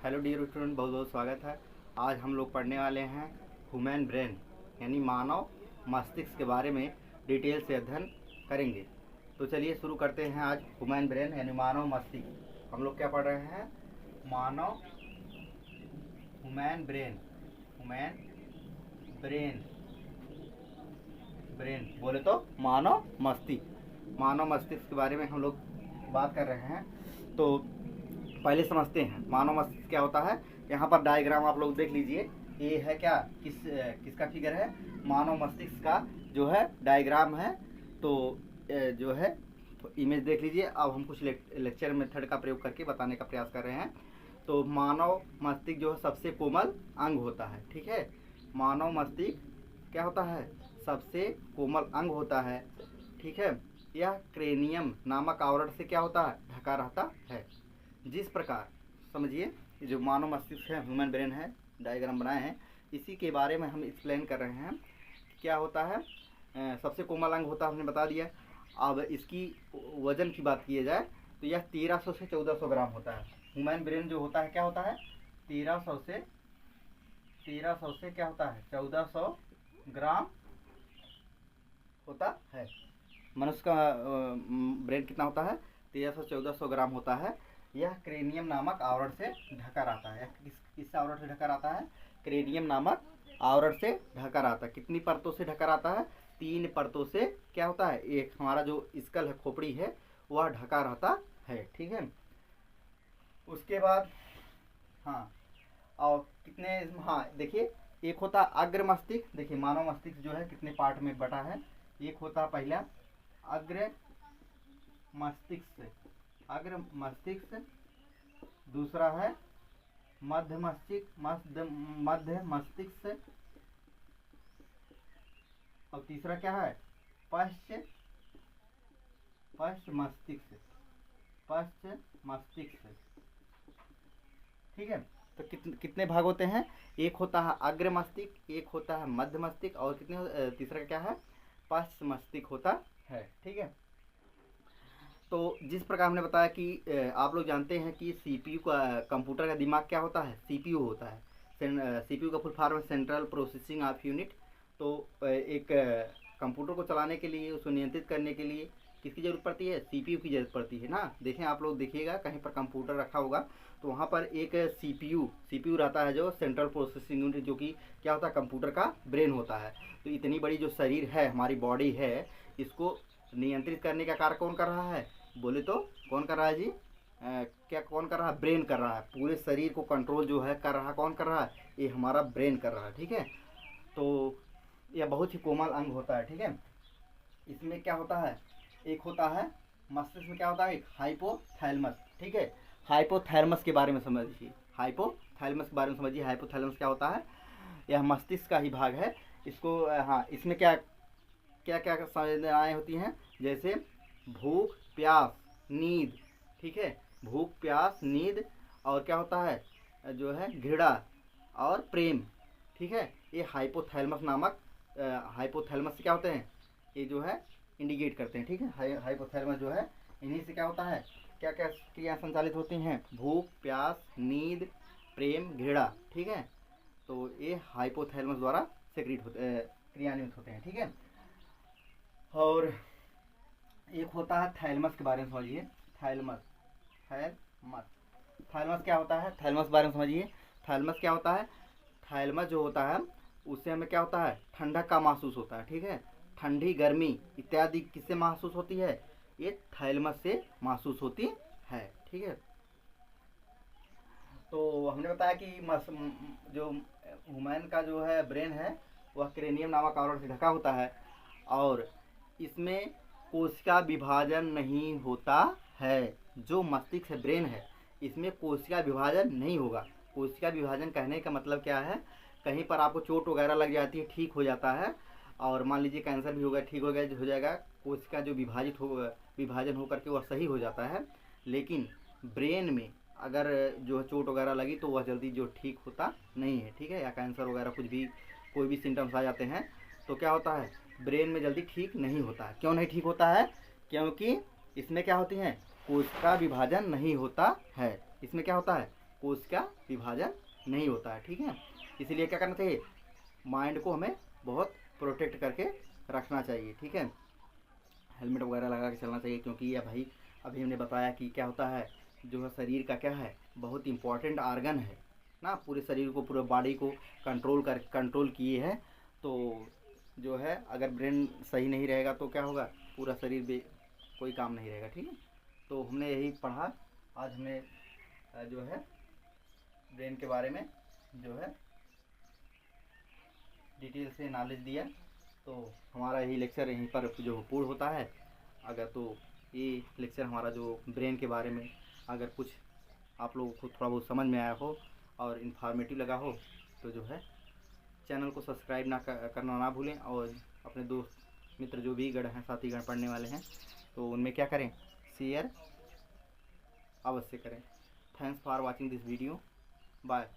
Hello dear student, बहुत बहुत स्वागत है। आज हम लोग पढ़ने वाले हैं ह्यूमन ब्रेन यानी मानव मस्तिष्क के बारे में डिटेल से अध्ययन करेंगे। तो चलिए शुरू करते हैं। आज ह्यूमन ब्रेन यानी मानव मस्तिष्क हम लोग क्या पढ़ रहे हैं? मानव human brain, human brain, brain बोले तो मानव मस्तिष्क, मानव मस्तिष्क के बारे में हम लोग बात कर रहे हैं। तो पहले समझते हैं मानव मस्तिष्क क्या होता है। यहाँ पर डायग्राम आप लोग देख लीजिए। ये है क्या, किसका फिगर है? मानव मस्तिष्क का जो है डायग्राम है। तो जो है इमेज देख लीजिए। अब हम कुछ लेक्चर मेथड का प्रयोग करके बताने का प्रयास कर रहे हैं। तो मानव मस्तिष्क जो है सबसे कोमल अंग होता है, ठीक है। मानव मस्तिष्क क्या होता है? सबसे कोमल अंग होता है, ठीक है। यह क्रेनियम नामक आवरण से क्या होता है? ढका रहता है। जिस प्रकार समझिए, जो मानव मस्तिष्क है, ह्यूमन ब्रेन है, डायग्राम बनाए हैं, इसी के बारे में हम एक्सप्लेन कर रहे हैं। क्या होता है? सबसे कोमल अंग होता है, हमने बता दिया। अब इसकी वजन की बात की जाए तो यह 1300 से 1400 ग्राम होता है। ह्यूमन ब्रेन जो होता है क्या होता है? 1300 से क्या होता है? 1400 ग्राम होता है। मनुष्य का ब्रेन कितना होता है? 1300 से 1400 ग्राम होता है। यह क्रेनियम नामक आवरण से ढका रहता है। किस आवरण से ढका रहता है? क्रेनियम नामक आवरण से ढका रहता है। कितनी परतों से ढका रहता है? 3 परतों से क्या होता है? एक हमारा जो स्कल है, खोपड़ी है, वह ढका रहता है, ठीक है। उसके बाद और कितने, देखिए, एक होता अग्र मस्तिष्क। देखिए मानव मस्तिष्क जो है कितने पार्ट में बटा है। एक होता पहला अग्र मस्तिष्क, दूसरा है मध्य मस्तिष्क, और तीसरा क्या है? पश्च मस्तिष्क, ठीक है। तो कितने भाग होते हैं? एक होता है अग्र मस्तिष्क, एक होता है मध्य मस्तिष्क, और कितने, तीसरा क्या है? पश्च मस्तिष्क होता है, ठीक है। तो जिस प्रकार हमने बताया कि आप लोग जानते हैं कि सीपीयू का, कंप्यूटर का दिमाग क्या होता है? सीपीयू होता है। सीपीयू का फुल फॉर्म है सेंट्रल प्रोसेसिंग ऑफ यूनिट। तो एक कंप्यूटर को चलाने के लिए, उसको नियंत्रित करने के लिए किसकी ज़रूरत पड़ती है? सीपीयू की ज़रूरत पड़ती है ना। देखें, आप लोग देखिएगा कहीं पर कंप्यूटर रखा होगा तो वहाँ पर एक सीपीयू रहता है, जो सेंट्रल प्रोसेसिंग यूनिट, जो कि क्या होता है? कंप्यूटर का ब्रेन होता है। तो इतनी बड़ी जो शरीर है, हमारी बॉडी है, इसको नियंत्रित करने का कार्य कौन कर रहा है? बोले तो कौन कर रहा है जी? क्या कौन कर रहा है? ब्रेन कर रहा है। पूरे शरीर को कंट्रोल जो है कर रहा है, कौन कर रहा है? ये हमारा ब्रेन कर रहा है, ठीक है। तो यह बहुत ही कोमल अंग होता है, ठीक है। इसमें क्या होता है? एक होता है मस्तिष्क में क्या होता है? एक हाइपोथैलेमस, ठीक है। हाइपोथैलेमस के बारे में समझिए। हाइपोथैलेमस के बारे में समझिए। हाइपोथैलेमस क्या होता है? यह मस्तिष्क का ही भाग है। इसको इसमें क्या क्या क्या संवेदनाएँ होती हैं? जैसे भूख, प्यास, नींद, ठीक है। भूख, प्यास, नींद, और क्या होता है? जो है घृणा और प्रेम, ठीक है। ये हाइपोथैलेमस से क्या होते हैं? ये जो है इंडिकेट करते हैं, ठीक है। हाइपोथैलेमस जो है, इन्हीं से क्या होता है? क्या क्या क्रिया संचालित होती हैं? भूख, प्यास, नींद, प्रेम, घृणा, ठीक है। तो ये हाइपोथैलेमस द्वारा क्रियान्वित होते हैं, ठीक है। और एक होता है थैलेमस के बारे में समझिए। थैलेमस क्या होता है? थैलेमस बारे में समझिए। थैलेमस क्या होता है? थैलेमस जो होता है उससे हमें क्या होता है? ठंडक का महसूस होता है, ठीक है। ठंडी, गर्मी इत्यादि किससे महसूस होती है? ये थैलेमस से महसूस होती है, ठीक है। तो हमने बताया कि जो ह्यूमन का जो है ब्रेन है, वह क्रेनियम नामक आवरण से ढका होता है, और इसमें कोशिका विभाजन नहीं होता है। जो मस्तिष्क है, ब्रेन है, इसमें कोशिका विभाजन नहीं होगा। कोशिका विभाजन कहने का मतलब क्या है? कहीं पर आपको चोट वगैरह लग जाती है, ठीक हो जाता है, और मान लीजिए कैंसर भी हो गया, ठीक हो जाएगा, कोशिका जो विभाजन होकर के वह सही हो जाता है। लेकिन ब्रेन में अगर जो है चोट वगैरह लगी तो वह जल्दी जो ठीक होता नहीं है, ठीक है। या कैंसर वगैरह कोई भी सिम्टम्स आ जाते हैं तो क्या होता है? ब्रेन में जल्दी ठीक नहीं होता है। क्यों नहीं ठीक होता है? क्योंकि इसमें क्या होती हैं? कोशिका विभाजन नहीं होता है। इसमें क्या होता है? कोश का विभाजन नहीं होता है। ठीक है, इसलिए क्या करना चाहिए, माइंड को हमें बहुत प्रोटेक्ट करके रखना चाहिए। ठीक है, हेलमेट वगैरह लगा के चलना चाहिए, क्योंकि ये भाई अभी हमने बताया कि क्या होता है, जो है शरीर का क्या है, बहुत इंपॉर्टेंट आर्गन है ना, पूरे शरीर को, पूरे बॉडी को कंट्रोल किए है। तो जो है अगर ब्रेन सही नहीं रहेगा तो क्या होगा, पूरा शरीर भी कोई काम नहीं रहेगा। ठीक है, तो हमने यही पढ़ा आज, हमने जो है ब्रेन के बारे में जो है डिटेल से नॉलेज दिया। तो हमारा यही लेक्चर यहीं पर जो पूर्ण होता है। अगर तो ये लेक्चर हमारा जो ब्रेन के बारे में अगर कुछ आप लोगों को थोड़ा बहुत समझ में आया हो और इन्फॉर्मेटिव लगा हो तो जो है चैनल को सब्सक्राइब करना ना भूलें, और अपने दोस्त मित्र जो भी गण हैं, साथी गण पढ़ने वाले हैं, तो उनमें क्या करें, शेयर अवश्य करें। Thanks for watching this video, bye.